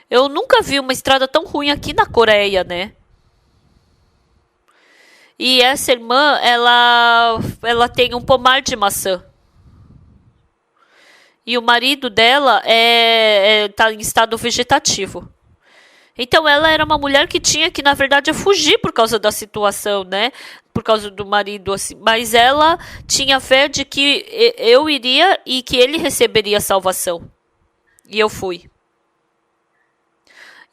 Eu nunca vi uma estrada tão ruim aqui na Coreia, né? E essa irmã, ela tem um pomar de maçã. E o marido dela tá em estado vegetativo. Então, ela era uma mulher que tinha que, na verdade, fugir por causa da situação, né? Por causa do marido, assim. Mas ela tinha fé de que eu iria e que ele receberia salvação. E eu fui.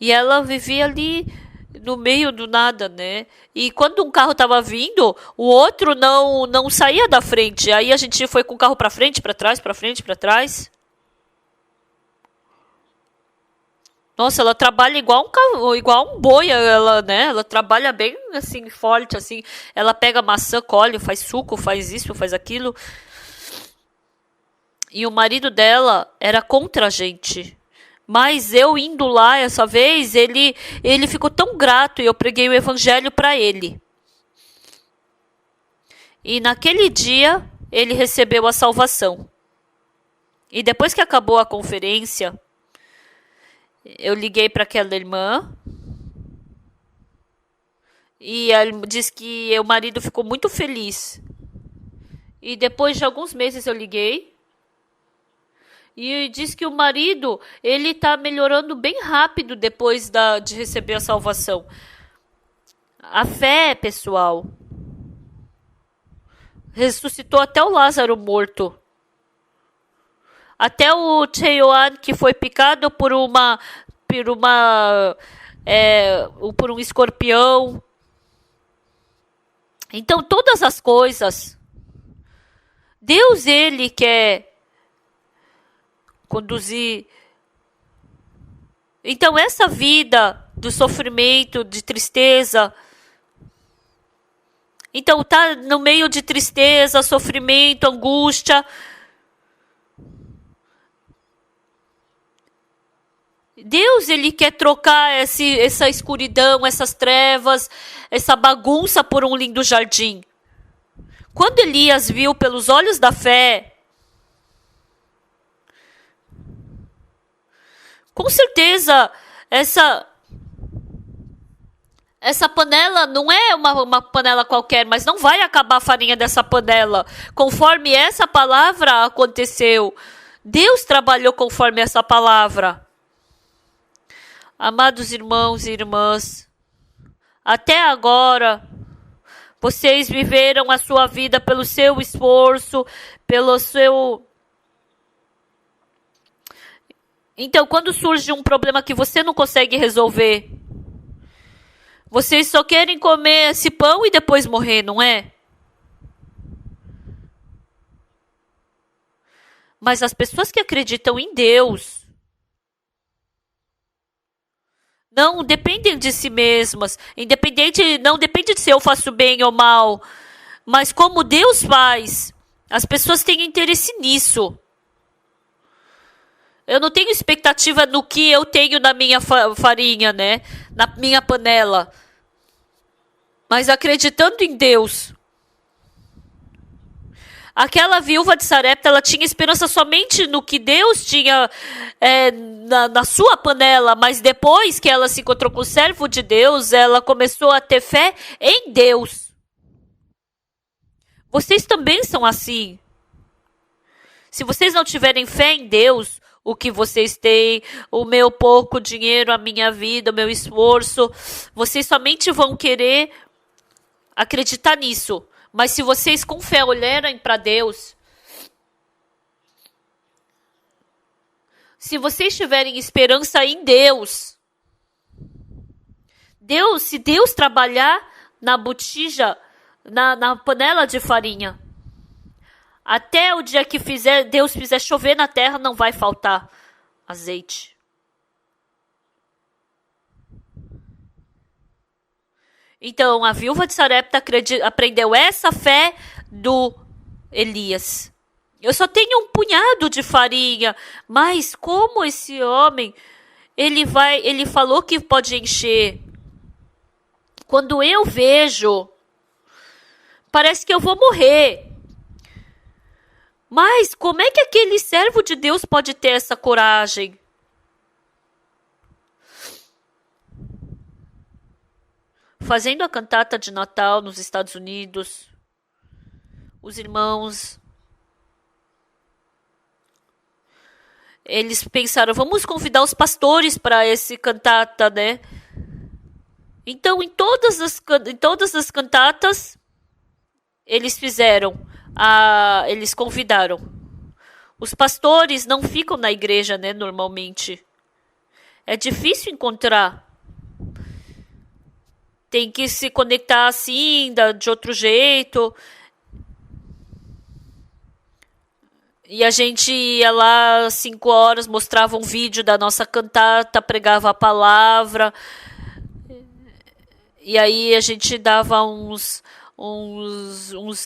E ela vivia ali no meio do nada, né? E quando um carro estava vindo, o outro não saía da frente. Aí a gente foi com o carro para frente, para trás, para frente, para trás. Nossa, ela trabalha igual um boi, ela, né? Ela trabalha bem assim, forte, assim. Ela pega maçã, colhe, faz suco, faz isso, faz aquilo. E o marido dela era contra a gente. Mas eu indo lá essa vez, ele ficou tão grato e eu preguei o evangelho para ele. E naquele dia, ele recebeu a salvação. E depois que acabou a conferência, eu liguei para aquela irmã. E ela disse que o marido ficou muito feliz. E depois de alguns meses eu liguei. E diz que o marido, ele tá melhorando bem rápido depois de receber a salvação. A fé, pessoal, ressuscitou até o Lázaro morto. Até o Cheoan, que foi picado por um escorpião. Então, todas as coisas, Deus, ele quer conduzir. Então, essa vida do sofrimento, de tristeza. Então, tá no meio de tristeza, sofrimento, angústia. Deus, ele quer trocar essa escuridão, essas trevas, essa bagunça por um lindo jardim. Quando Elias viu pelos olhos da fé, com certeza, essa panela não é uma panela qualquer, mas não vai acabar a farinha dessa panela. Conforme essa palavra aconteceu, Deus trabalhou conforme essa palavra. Amados irmãos e irmãs, até agora, vocês viveram a sua vida pelo seu esforço, pelo seu... Então, quando surge um problema que você não consegue resolver, vocês só querem comer esse pão e depois morrer, não é? Mas as pessoas que acreditam em Deus não dependem de si mesmas. Não depende de se eu faço bem ou mal. Mas como Deus faz, as pessoas têm interesse nisso. Eu não tenho expectativa no que eu tenho na minha farinha, né? Na minha panela. Mas acreditando em Deus. Aquela viúva de Sarepta, ela tinha esperança somente no que Deus tinha na sua panela. Mas depois que ela se encontrou com o servo de Deus, ela começou a ter fé em Deus. Vocês também são assim. Se vocês não tiverem fé em Deus, o que vocês têm, o meu pouco dinheiro, a minha vida, o meu esforço, vocês somente vão querer acreditar nisso. Mas se vocês com fé olharem para Deus, se vocês tiverem esperança em Deus, se Deus trabalhar na botija, na panela de farinha, até o dia que Deus fizer chover na terra, não vai faltar azeite. Então, a viúva de Sarepta aprendeu essa fé do Elias. Eu só tenho um punhado de farinha, mas como esse homem, ele falou que pode encher. Quando eu vejo, parece que eu vou morrer. Mas como é que aquele servo de Deus pode ter essa coragem? Fazendo a cantata de Natal nos Estados Unidos, os irmãos, eles pensaram, vamos convidar os pastores para esse cantata, né? Então, em todas as cantatas, eles eles convidaram. Os pastores não ficam na igreja, né, normalmente. É difícil encontrar. Tem que se conectar assim, de outro jeito. E a gente ia lá 5 horas, mostrava um vídeo da nossa cantata, pregava a palavra. E aí a gente dava uns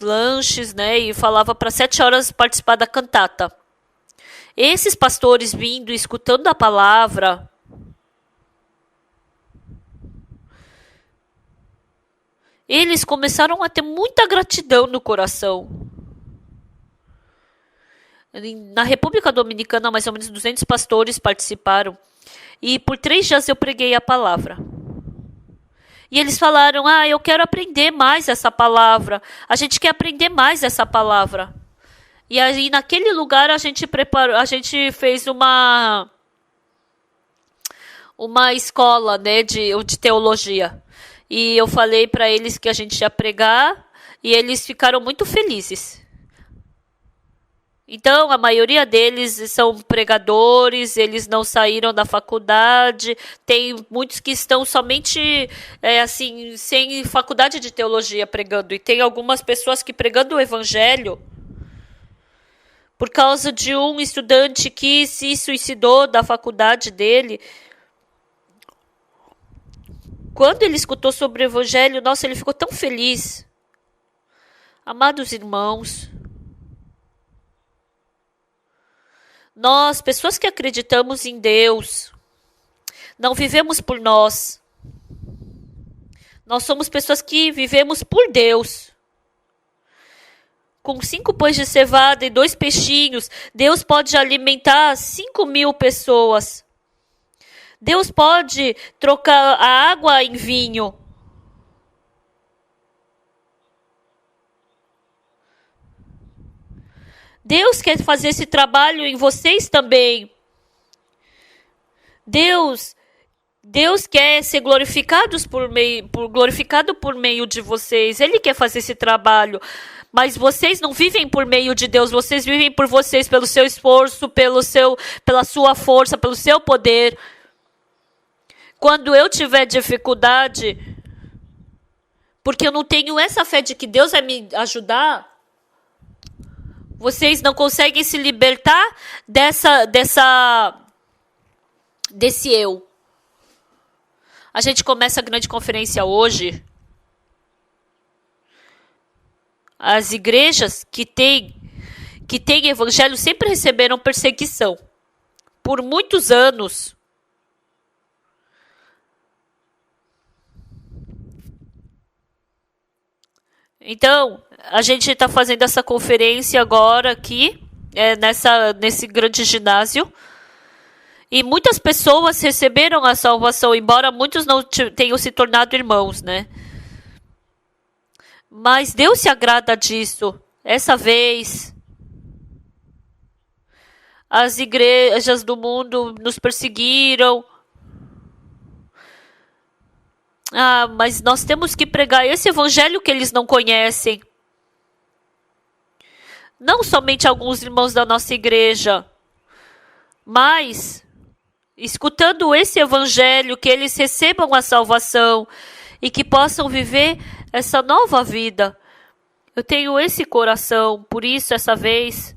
lanches, né? E falava para 7 horas participar da cantata. Esses pastores vindo, escutando a palavra, eles começaram a ter muita gratidão no coração. Na República Dominicana, mais ou menos 200 pastores participaram. E por 3 dias eu preguei a palavra. E eles falaram, eu quero aprender mais essa palavra. A gente quer aprender mais essa palavra. E aí naquele lugar a gente fez uma escola, né, de teologia. E eu falei para eles que a gente ia pregar e eles ficaram muito felizes. Então, a maioria deles são pregadores, eles não saíram da faculdade, tem muitos que estão somente, sem faculdade de teologia pregando, e tem algumas pessoas que pregando o evangelho, por causa de um estudante que se suicidou da faculdade dele. Quando ele escutou sobre o evangelho, nossa, ele ficou tão feliz. Amados irmãos, nós, pessoas que acreditamos em Deus, não vivemos por nós. Nós somos pessoas que vivemos por Deus. Com 5 pães de cevada e 2 peixinhos, Deus pode alimentar 5.000 pessoas. Deus pode trocar a água em vinho. Deus quer fazer esse trabalho em vocês também. Deus quer ser glorificado por meio de vocês. Ele quer fazer esse trabalho. Mas vocês não vivem por meio de Deus. Vocês vivem por vocês, pelo seu esforço, pela sua força, pelo seu poder. Quando eu tiver dificuldade, porque eu não tenho essa fé de que Deus vai me ajudar, vocês não conseguem se libertar desse eu. A gente começa a grande conferência hoje. As igrejas que têm evangelho sempre receberam perseguição. Por muitos anos. Então, a gente está fazendo essa conferência agora aqui, nesse grande ginásio. E muitas pessoas receberam a salvação, embora muitos não tenham se tornado irmãos, né? Mas Deus se agrada disso. Essa vez, as igrejas do mundo nos perseguiram. Mas nós temos que pregar esse evangelho que eles não conhecem. Não somente alguns irmãos da nossa igreja, mas escutando esse evangelho, que eles recebam a salvação e que possam viver essa nova vida. Eu tenho esse coração, por isso essa vez,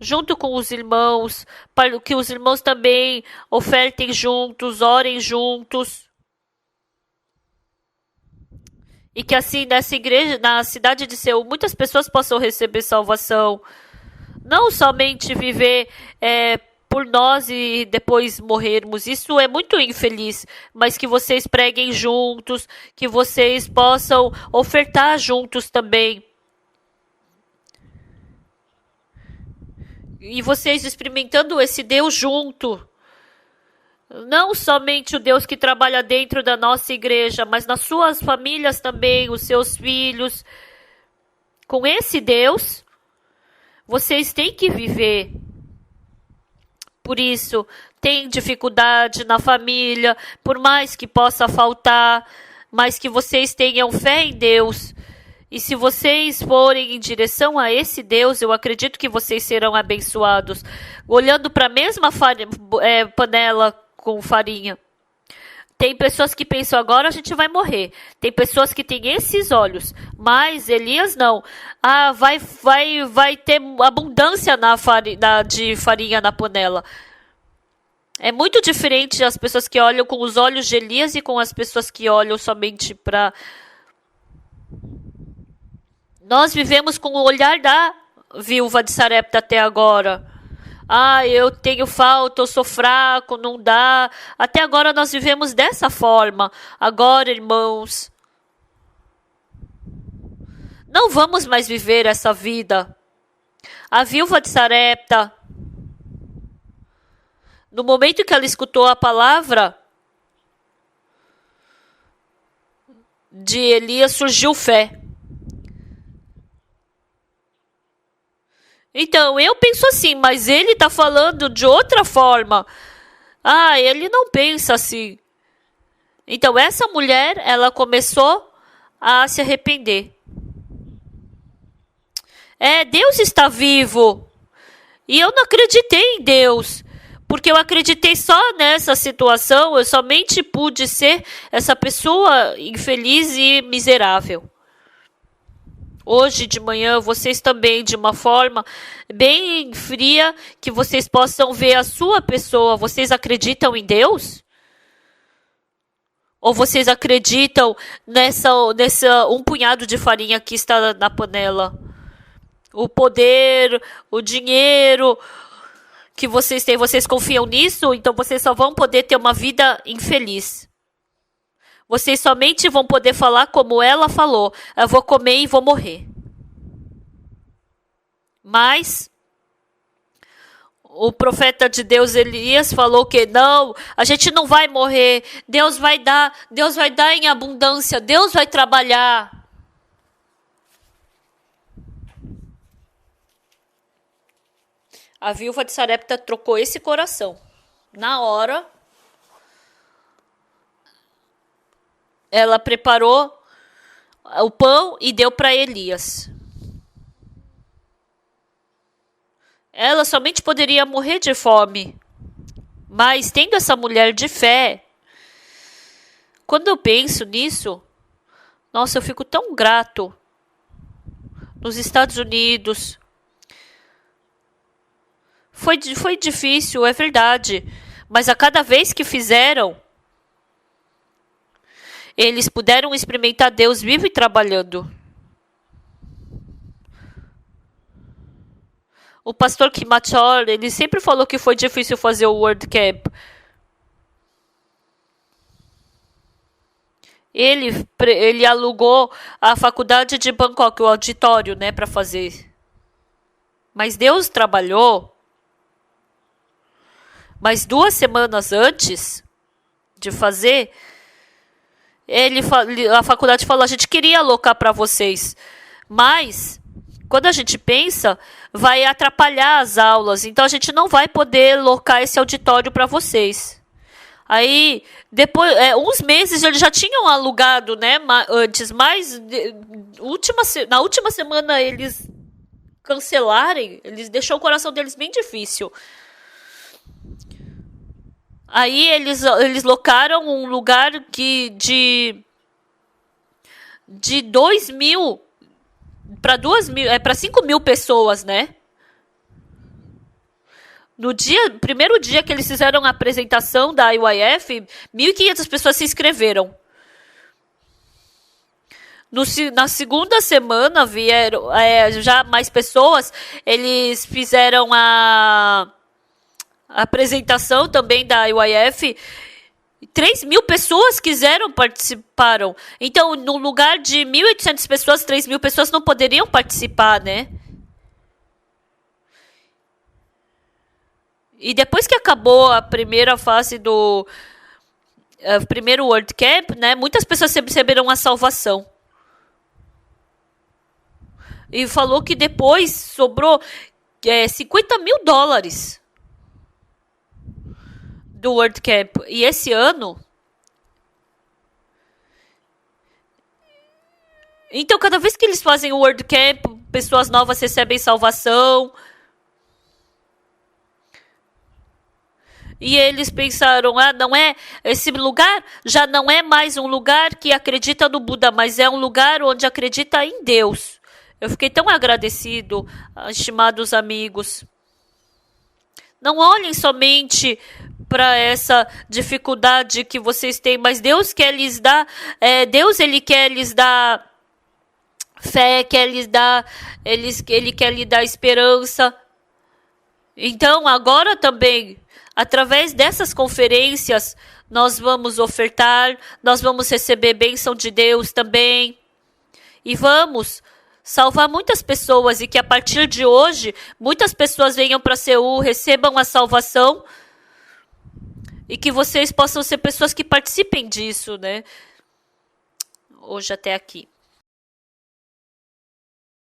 junto com os irmãos, para que os irmãos também ofertem juntos, orem juntos. E que assim, nessa igreja, na cidade de Seul, muitas pessoas possam receber salvação. Não somente viver por nós e depois morrermos. Isso é muito infeliz. Mas que vocês preguem juntos, que vocês possam ofertar juntos também. E vocês experimentando esse Deus junto. Não somente o Deus que trabalha dentro da nossa igreja, mas nas suas famílias também, os seus filhos. Com esse Deus, vocês têm que viver. Por isso, tem dificuldade na família, por mais que possa faltar, mas que vocês tenham fé em Deus. E se vocês forem em direção a esse Deus, eu acredito que vocês serão abençoados. Olhando para a mesma panela com farinha. Tem pessoas que pensam, agora a gente vai morrer. Tem pessoas que têm esses olhos, mas Elias não. Vai ter abundância de farinha na panela. É muito diferente as pessoas que olham com os olhos de Elias e com as pessoas que olham somente para... Nós vivemos com o olhar da viúva de Sarepta até agora. Ah, eu tenho falta, eu sou fraco, não dá. Até agora nós vivemos dessa forma. Agora, irmãos, não vamos mais viver essa vida. A viúva de Sarepta, no momento que ela escutou a palavra de Elias, surgiu fé. Então, eu penso assim, mas ele está falando de outra forma. Ah, ele não pensa assim. Então, essa mulher, ela começou a se arrepender. Deus está vivo. E eu não acreditei em Deus. Porque eu acreditei só nessa situação, eu somente pude ser essa pessoa infeliz e miserável. Hoje de manhã, vocês também, de uma forma bem fria, que vocês possam ver a sua pessoa. Vocês acreditam em Deus? Ou vocês acreditam nessa um punhado de farinha que está na panela? O poder, o dinheiro que vocês têm, vocês confiam nisso? Então vocês só vão poder ter uma vida infeliz. Vocês somente vão poder falar como ela falou. Eu vou comer e vou morrer. Mas o profeta de Deus Elias falou que não, a gente não vai morrer. Deus vai dar em abundância. Deus vai trabalhar. A viúva de Sarepta trocou esse coração. Na hora, ela preparou o pão e deu para Elias. Ela somente poderia morrer de fome. Mas tendo essa mulher de fé, quando eu penso nisso, nossa, eu fico tão grato. Nos Estados Unidos, foi difícil, é verdade. Mas a cada vez que fizeram, eles puderam experimentar Deus vivo e trabalhando. O pastor Kimachor, ele sempre falou que foi difícil fazer o Word Camp. Ele alugou a faculdade de Bangkok, o auditório, né, para fazer. Mas Deus trabalhou. Mas 2 semanas antes de fazer, a faculdade falou, a gente queria alocar para vocês, mas quando a gente pensa, vai atrapalhar as aulas, então a gente não vai poder alocar esse auditório para vocês. Aí, depois, uns meses eles já tinham alugado, né, antes, mas na última semana eles cancelarem, eles deixou o coração deles bem difícil. Aí eles locaram um lugar de 2.000 para 2.000, para 5.000 pessoas, né? No primeiro dia que eles fizeram a apresentação da IYF, 1.500 pessoas se inscreveram. Na segunda semana vieram já mais pessoas, eles fizeram a apresentação também da IYF, 3.000 pessoas participaram. Então, no lugar de 1.800 pessoas, 3.000 pessoas não poderiam participar, né? E depois que acabou a primeira fase do primeiro World Camp, né, muitas pessoas receberam a salvação. E falou que depois sobrou $50 mil do World Camp. E esse ano, então cada vez que eles fazem o World Camp, pessoas novas recebem salvação. E eles pensaram, não é, esse lugar já não é mais um lugar que acredita no Buda, mas é um lugar onde acredita em Deus. Eu fiquei tão agradecido, estimados amigos. Não olhem somente para essa dificuldade que vocês têm, mas Deus quer lhes dar, ele quer lhes dar fé, ele quer lhes dar esperança. Então, agora também, através dessas conferências, nós vamos ofertar, nós vamos receber bênção de Deus também. E vamos salvar muitas pessoas e que a partir de hoje, muitas pessoas venham para Seul, recebam a salvação e que vocês possam ser pessoas que participem disso, né? Hoje até aqui.